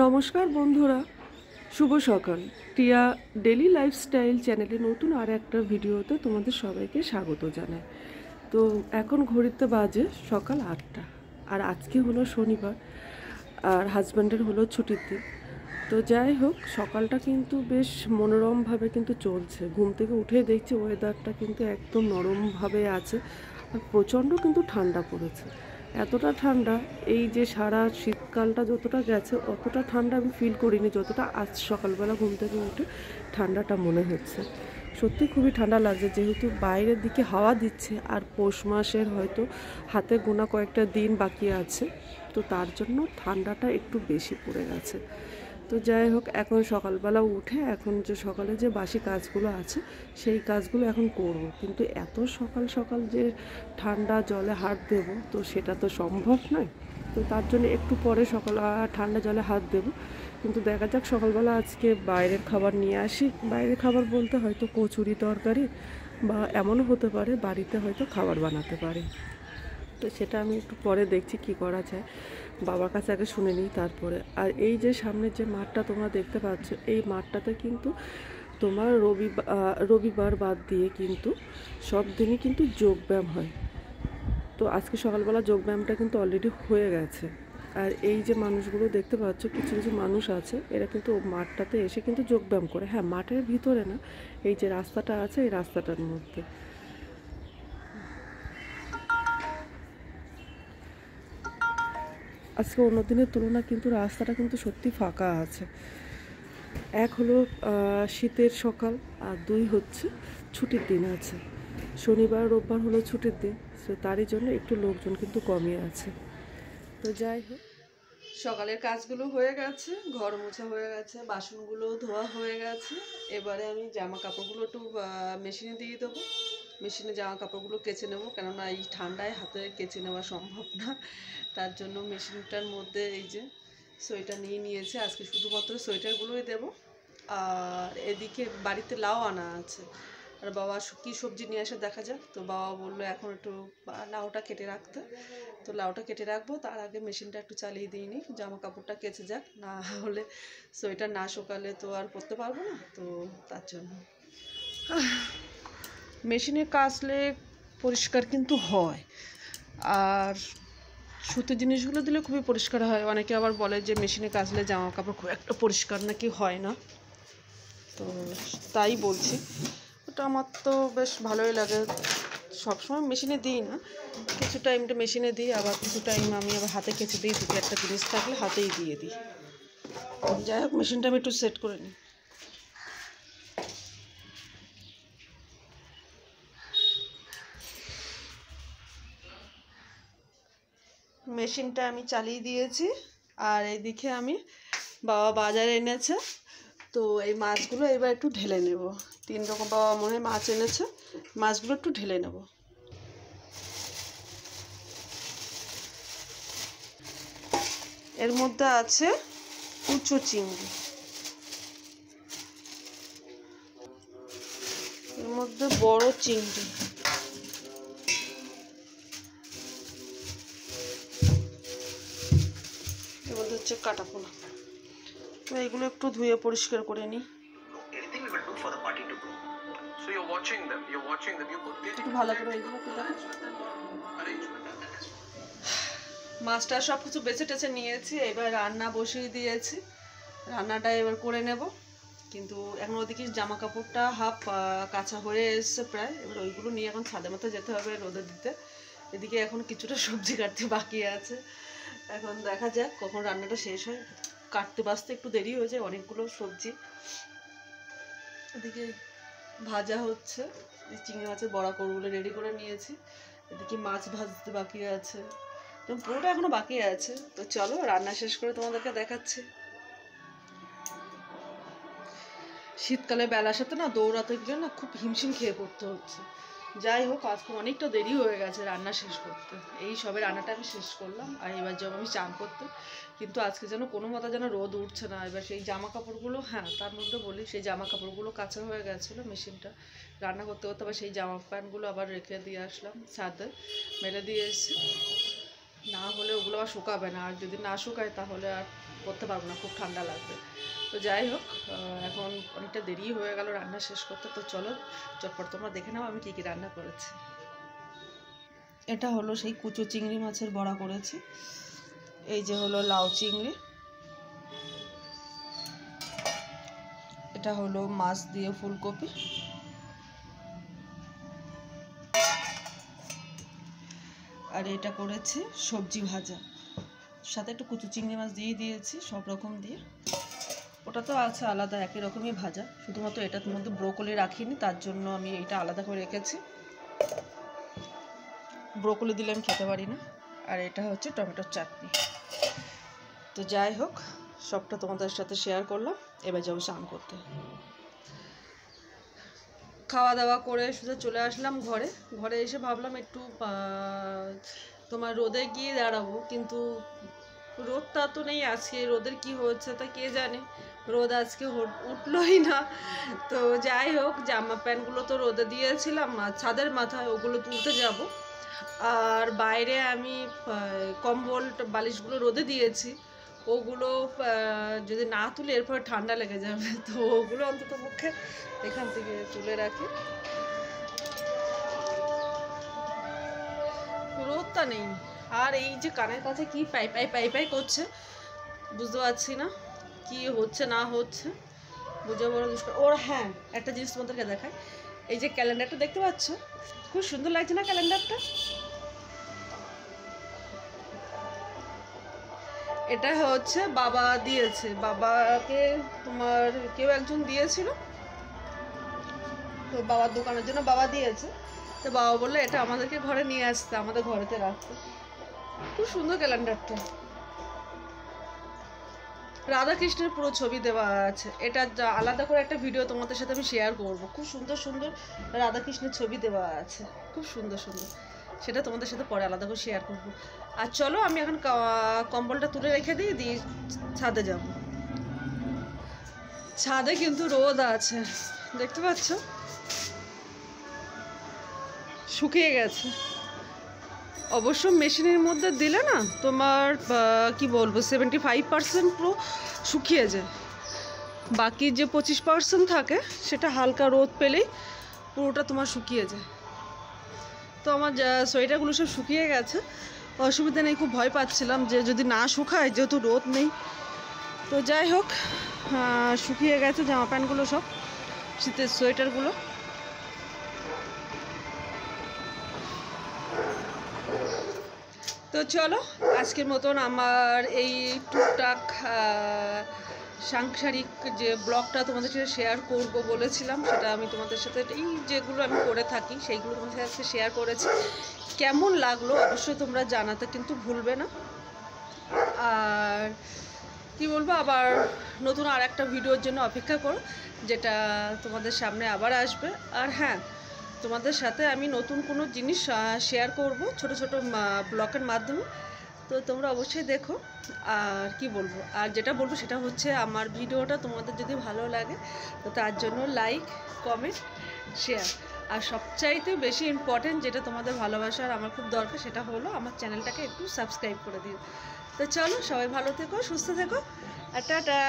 নমস্কার বন্ধুরা, শুভ সকাল। টিয়া ডেলি লাইফস্টাইল চ্যানেলে নতুন আর একটা ভিডিওতে তোমাদের সবাইকে স্বাগত জানাই। তো এখন ঘড়িতে বাজে সকাল 8টা, আর আজকে হলো শনিবার, আর হাজব্যান্ডের হলো ছুটির দিন। তো যাই হোক, সকালটা কিন্তু বেশ মনোরমভাবে কিন্তু চলছে। ঘুম থেকে উঠে দেখছি ওয়েদারটা কিন্তু একদম নরমভাবে আছে, আর প্রচণ্ড কিন্তু ঠান্ডা পড়েছে। এতটা ঠান্ডা, এই যে সারা শীতকালটা যতটা গেছে অতটা ঠান্ডা আমি ফিল করিনি যতটা আজ সকালবেলা ঘুম থেকে উঠে ঠান্ডাটা মনে হচ্ছে। সত্যি খুবই ঠান্ডা লাগছে, যেহেতু বাইরের দিকে হাওয়া দিচ্ছে আর পৌষ মাসের হয়তো হাতে গোনা কয়েকটা দিন বাকি আছে, তো তার জন্য ঠান্ডাটা একটু বেশি পড়ে গেছে। তো যাই হোক, এখন সকালবেলা উঠে এখন যে সকালে যে বাসি কাজগুলো আছে সেই কাজগুলো এখন করব, কিন্তু এত সকাল সকাল যে ঠান্ডা জলে হাত দেব তো সেটা তো সম্ভব নয়। তো তার জন্য একটু পরে ঠান্ডা জলে হাত দেব। কিন্তু দেখা যাক, সকালবেলা আজকে বাইরের খাবার নিয়ে আসি। বাইরের খাবার বলতে হয়তো কচুরি তরকারি, বা এমনও হতে পারে বাড়িতে হয়তো খাবার বানাতে পারে। তো সেটা আমি একটু পরে দেখছি কি করা যায়, বাবার কাছে আগে শুনে নিই তারপরে। আর এই যে সামনের যে মাঠটা তোমরা দেখতে পাচ্ছ, এই মাঠটাতে কিন্তু তোমার রবিবার বাদ দিয়ে কিন্তু সব দিনই কিন্তু যোগব্যায়াম হয়। তো আজকে সকালবেলা যোগব্যায়ামটা কিন্তু অলরেডি হয়ে গেছে। আর এই যে মানুষগুলো দেখতে পাচ্ছ, কিছু কিছু মানুষ আছে, এরা কিন্তু মাঠটাতে এসে কিন্তু যোগব্যায়াম করে। হ্যাঁ, মাঠের ভিতরে না, এই যে রাস্তাটা আছে এই রাস্তাটার মধ্যে। আজকে অন্য দিনের তুলনায় কিন্তু রাস্তাটা কিন্তু সত্যি ফাঁকা আছে। এক হলো শীতের সকাল, আর দুই হচ্ছে ছুটির দিন আছে। শনিবার রোববার হলো ছুটির দিন, তো তারই জন্য একটু লোকজন কিন্তু কমই আছে। তো যাই হোক, সকালের কাজগুলো হয়ে গেছে, ঘর মোছা হয়ে গেছে, বাসনগুলো ধোয়া হয়ে গেছে। এবারে আমি জামা কাপড়গুলো একটু মেশিনে দিয়ে দেবো। মেশিনে জামা কাপড়গুলো কেচে নেবো, কেননা এই ঠান্ডায় হাতে কেচে নেওয়া সম্ভব না। তার জন্য মেশিনটার মধ্যে এই যে সোয়েটার নিয়ে নিয়েছে, আজকে শুধুমাত্র সোয়েটারগুলোই দেবো। আর এদিকে বাড়িতে লাউ আনা আছে, আর বাবা কী সবজি নিয়ে আসে দেখা যাক। তো বাবা বললো এখন একটু লাউটা কেটে রাখতে, তো লাউটা কেটে রাখবো। তার আগে মেশিনটা একটু চালিয়ে দিইনি, জামা কাপড়টা কেচে যাক, না হলে সোয়েটার না শুকালে তো আর পরতে পারবো না। তো তার জন্য মেশিনে কাচলে পরিষ্কার কিন্তু হয়, আর সুতির জিনিসগুলো দিলে খুবই পরিষ্কার হয়। অনেকে আবার বলে যে মেশিনে কাচলে জামা কাপড় খুব একটা পরিষ্কার নাকি হয় না, তো তাই বলছি। ওটা আমার তো বেশ ভালোই লাগে। সবসময় মেশিনে দিই না, কিছু টাইমটা মেশিনে দিই, আবার কিছু টাইম আমি আবার হাতে কেচে দিই। দুটো একটা জিনিস থাকলে হাতেই দিয়ে দিই। যাই হোক, মেশিনটা আমি একটু সেট করে নিই। মেশিনটা আমি চালিয়ে দিয়েছি, আর এইদিকে আমি বাবা বাজারে এনেছে, তো এই মাছগুলো এবার একটু ঢেলে নেব। 3 রকম বাবা মনে হয় মাছ এনেছে, মাছগুলো একটু ঢেলে নেব। এর মধ্যে আছে কুচো চিংড়ি, এর মধ্যে বড় চিংড়ি, এর মধ্যে হচ্ছে কাটাপোনা। তো এগুলো একটু ধুয়ে পরিষ্কার করে নিই। একটু ভালো করে এগুলো একটু দেখো। মাছটা সব কিছু বেছে টেছে নিয়েছি, এবার রান্না বসিয়ে দিয়েছি। রান্নাটা এবার করে নেব, কিন্তু এখন ওদিকে জামা কাপড়টা হাফ কাঁচা হয়ে এসছে প্রায়। এবার ওইগুলো নিয়ে এখন ছাদের মধ্যে যেতে হবে রোদে দিতে। এদিকে এখন কিছুটা সবজি কাটতে বাকি আছে, এখন দেখা যাক কখন রান্নাটা শেষ হয়। কাটতে বাঁচতে একটু দেরি হয়ে যায়, অনেকগুলো সবজি। এদিকে ভাজা হচ্ছে, চিংড়ি মাছের বড়া করবো বলে রেডি করে নিয়েছি। এদিকে মাছ ভাজতে বাকি আছে, তো পুরোটা এখনো বাকি আছে। তো চলো রান্না শেষ করে তোমাদেরকে দেখাচ্ছি। শীতকালে বেলার সাথে না দৌড়াতে গেলে না খুব হিমশিম খেয়ে পড়তে হচ্ছে। যাই হোক, আজকে অনেকটা দেরি হয়ে গেছে রান্না শেষ করতে। এই সবে রান্নাটা আমি শেষ করলাম, আর এবার যাবো আমি চান করতে। কিন্তু আজকে যেন কোনো মতো যেন রোদ উঠছে না। এবার সেই জামা কাপড়গুলো, হ্যাঁ তার মধ্যে বলি, সেই জামা কাপড়গুলো কাঁচা হয়ে গেছিলো মেশিনটা রান্না করতে করতে। আবার সেই জামা প্যান্টগুলো আবার রেখে দিয়ে আসলাম ছাদে, মেলে দিয়ে এসেছি। না হলে ওগুলো আর শুকাবে না, আর যদি না শুকায় তাহলে আর করতে পারবো না, খুব ঠান্ডা লাগবে। তো যাই হোক, এখন অনেকটা দেরি হয়ে গেল রান্না শেষ করতে। তো চলো চটপট তোমরা দেখে নাও আমি কী কী রান্না করেছি। এটা হলো সেই কুচো চিংড়ি মাছের বড়া করেছি। এই যে হলো লাউ চিংড়ি, এটা হলো মাছ দিয়ে ফুলকপি, আর এটা করেছি সবজি ভাজা, সাথে একটু কুচো চিংড়ি মাছ দিয়ে দিয়েছি সব রকম দিয়ে। ওটা তো আছে আলাদা একই রকমই ভাজা, শুধুমাত্র এটার মধ্যে ব্রোকলি রাখিনি, তার জন্য আমি এটা আলাদা করে রেখেছি। ব্রোকলি দিলে আমি খেতে পারি না। আর এটা হচ্ছে টমেটোর চাটনি। তো যাই হোক, সবটা তোমাদের সাথে শেয়ার করলাম। এবার যাবো স্নান করতে। খাওয়া দাওয়া করে শুধু চলে আসলাম ঘরে। ঘরে এসে ভাবলাম একটু তোমার রোদে গিয়ে দাঁড়াবো, কিন্তু রোদটা তো নেই আজকে। রোদের কি হচ্ছে তা কে জানে, রোদ আজকে উঠলোই না। তো যাই হোক, জামা প্যান্টগুলো তো রোদে দিয়েছিলাম ছাদের মাথায়, ওগুলো তুলতে যাব। আর বাইরে আমি কম্বল বালিশগুলো রোদে দিয়েছি, ওগুলো যদি না তুলে এরপর ঠান্ডা লেগে যাবে। তো ওগুলো অন্তত মুখে এখান থেকে তুলে রাখি। রোদটা নেই। আর এই যে কানের কাছে কি পাই পাই পাই পাই করছে, বুঝতে পারছি না কি হচ্ছে না হচ্ছে, বুঝে বড় দুষ্কর। ওর হ্যাঁ, একটা জিনিস তোমাদেরকে দেখায়। এই যে ক্যালেন্ডারটা দেখতে পাচ্ছ, খুব সুন্দর লাগছে না ক্যালেন্ডারটা? এটা হচ্ছে বাবা দিয়েছে, বাবাকে তোমার কেউ একজন দিয়েছিল, তো বাবার দোকানের জন্য বাবা দিয়েছে। তো বাবা বললো এটা আমাদেরকে ঘরে নিয়ে আসতে, আমাদের ঘরেতে রাখতে। খুব সুন্দর ক্যালেন্ডারটা, রাধাকৃষ্ণের পুরো ছবি দেওয়া আছে। এটা আলাদা করে একটা ভিডিও তোমাদের সাথে আমি শেয়ার করব। খুব সুন্দর সুন্দর রাধাকৃষ্ণের ছবি দেওয়া আছে, খুব সুন্দর সুন্দর। সেটা তোমাদের সাথে পরে আলাদা করে শেয়ার করব। আর চলো আমি এখন কম্বলটা তুলে রেখে দিয়ে ছাদে যাব। ছাদে কিন্তু রোদ আছে, দেখতে পাচ্ছ, শুকিয়ে গেছে। অবশ্য মেশিনের মধ্যে দিলে না তোমার কি বলবো 75% পুরো শুকিয়ে যায়, বাকি যে 25% থাকে সেটা হালকা রোদ পেলেই পুরোটা তোমার শুকিয়ে যায়। তো আমার সোয়েটারগুলো সব শুকিয়ে গেছে, অসুবিধা নেই। খুব ভয় পাচ্ছিলাম যে যদি না শুকায়, যেহেতু রোদ নেই। তো যাই হোক, শুকিয়ে গেছে জামা প্যান্টগুলো সব, শীতের সোয়েটারগুলো। তো চলো আজকের মতন আমার এই টুকটাক সাংসারিক যে ব্লগটা তোমাদের সাথে শেয়ার করব বলেছিলাম, সেটা আমি তোমাদের সাথে এই যেগুলো আমি করে থাকি সেইগুলো তোমাদের সাথে শেয়ার করেছি। কেমন লাগলো অবশ্যই তোমরা জানাতে কিন্তু ভুলবে না। আর কি বলবো, আবার নতুন আর একটা ভিডিওর জন্য অপেক্ষা করো, যেটা তোমাদের সামনে আবার আসবে। আর হ্যাঁ, তোমাদের সাথে আমি নতুন কোনো জিনিস শেয়ার করব ছোট ছোট ব্লগের মাধ্যমে। তো তোমরা অবশ্যই দেখো। আর কি বলবো, আর যেটা বলবো সেটা হচ্ছে আমার ভিডিওটা তোমাদের যদি ভালো লাগে তো তার জন্য লাইক, কমেন্ট, শেয়ার। আর সবচাইতে বেশি ইম্পর্টেন্ট যেটা তোমাদের ভালোবাসার আমার খুব দরকার, সেটা হলো আমার চ্যানেলটাকে একটু সাবস্ক্রাইব করে দিও। তো চলো সবাই ভালো থেকো, সুস্থ থেকো, আর টাটা।